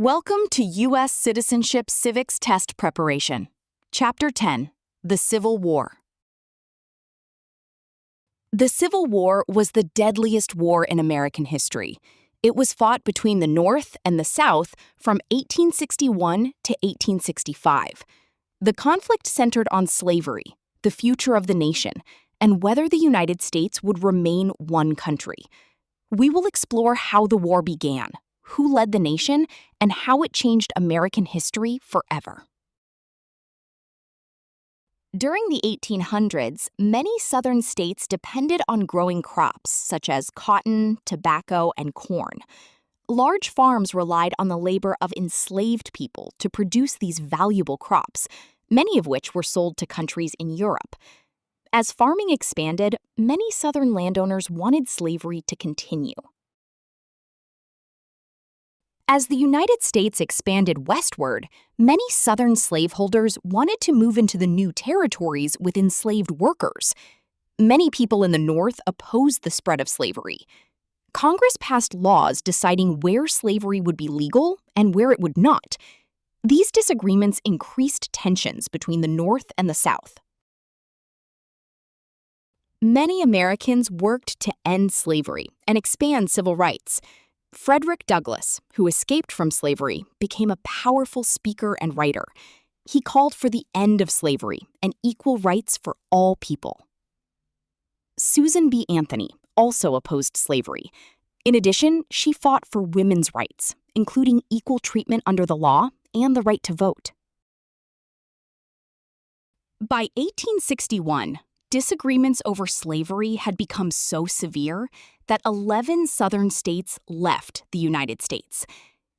Welcome to U.S. Citizenship Civics Test Preparation. Chapter 10, The Civil War. The Civil War was the deadliest war in American history. It was fought between the North and the South from 1861 to 1865. The conflict centered on slavery, the future of the nation, and whether the United States would remain one country. We will explore how the war began, who led the nation, and how it changed American history forever. During the 1800s, many southern states depended on growing crops such as cotton, tobacco, and corn. Large farms relied on the labor of enslaved people to produce these valuable crops, many of which were sold to countries in Europe. As farming expanded, many southern landowners wanted slavery to continue. As the United States expanded westward, many southern slaveholders wanted to move into the new territories with enslaved workers. Many people in the North opposed the spread of slavery. Congress passed laws deciding where slavery would be legal and where it would not. These disagreements increased tensions between the North and the South. Many Americans worked to end slavery and expand civil rights. Frederick Douglass, who escaped from slavery, became a powerful speaker and writer. He called for the end of slavery and equal rights for all people. Susan B. Anthony also opposed slavery. In addition, she fought for women's rights, including equal treatment under the law and the right to vote. By 1861, disagreements over slavery had become so severe that 11 southern states left the United States.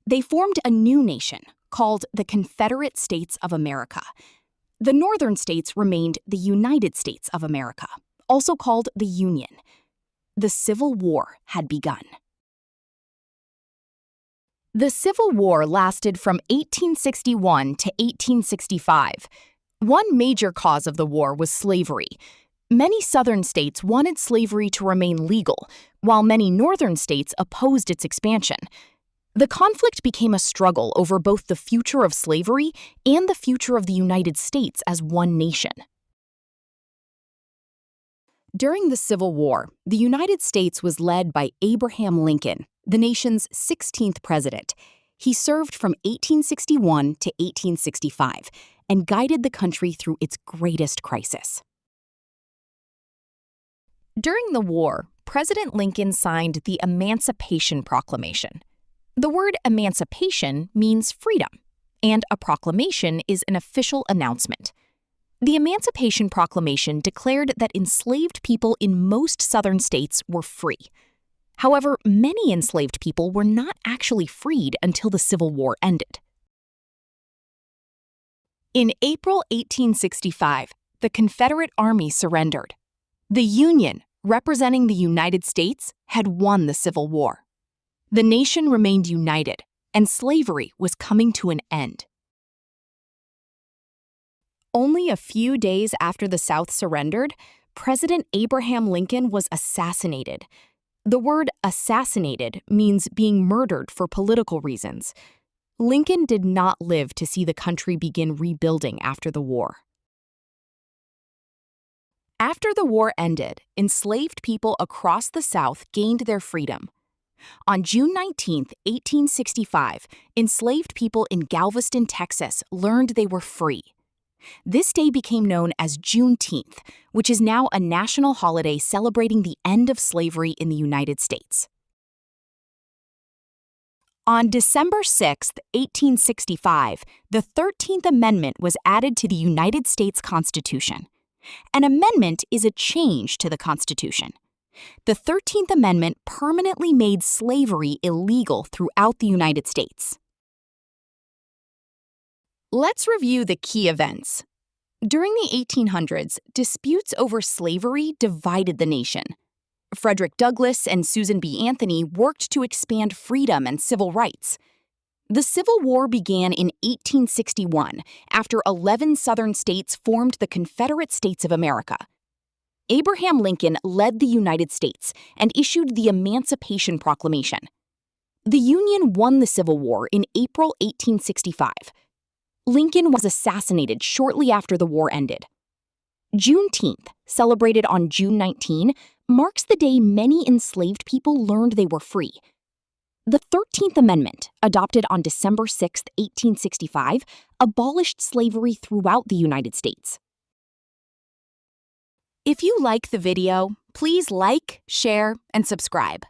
They formed a new nation called the Confederate States of America. The northern states remained the United States of America, also called the Union. The Civil War had begun. The Civil War lasted from 1861 to 1865. One major cause of the war was slavery. Many southern states wanted slavery to remain legal, while many northern states opposed its expansion. The conflict became a struggle over both the future of slavery and the future of the United States as one nation. During the Civil War, the United States was led by Abraham Lincoln, the nation's 16th president. He served from 1861 to 1865 and guided the country through its greatest crisis. During the war, President Lincoln signed the Emancipation Proclamation. The word emancipation means freedom, and a proclamation is an official announcement. The Emancipation Proclamation declared that enslaved people in most southern states were free. However, many enslaved people were not actually freed until the Civil War ended. In April 1865, the Confederate Army surrendered. The Union, representing the United States, had won the Civil War. The nation remained united, and slavery was coming to an end. Only a few days after the South surrendered, President Abraham Lincoln was assassinated. The word assassinated means being murdered for political reasons. Lincoln did not live to see the country begin rebuilding after the war. After the war ended, enslaved people across the South gained their freedom. On June 19, 1865, enslaved people in Galveston, Texas, learned they were free. This day became known as Juneteenth, which is now a national holiday celebrating the end of slavery in the United States. On December 6, 1865, the 13th Amendment was added to the United States Constitution. An amendment is a change to the Constitution. The 13th Amendment permanently made slavery illegal throughout the United States. Let's review the key events. During the 1800s, disputes over slavery divided the nation. Frederick Douglass and Susan B. Anthony worked to expand freedom and civil rights. The Civil War began in 1861 after 11 southern states formed the Confederate States of America. Abraham Lincoln led the United States and issued the Emancipation Proclamation. The Union won the Civil War in April 1865. Lincoln was assassinated shortly after the war ended. Juneteenth, celebrated on June 19, marks the day many enslaved people learned they were free. The 13th Amendment, adopted on December 6, 1865, abolished slavery throughout the United States. If you like the video, please like, share, and subscribe.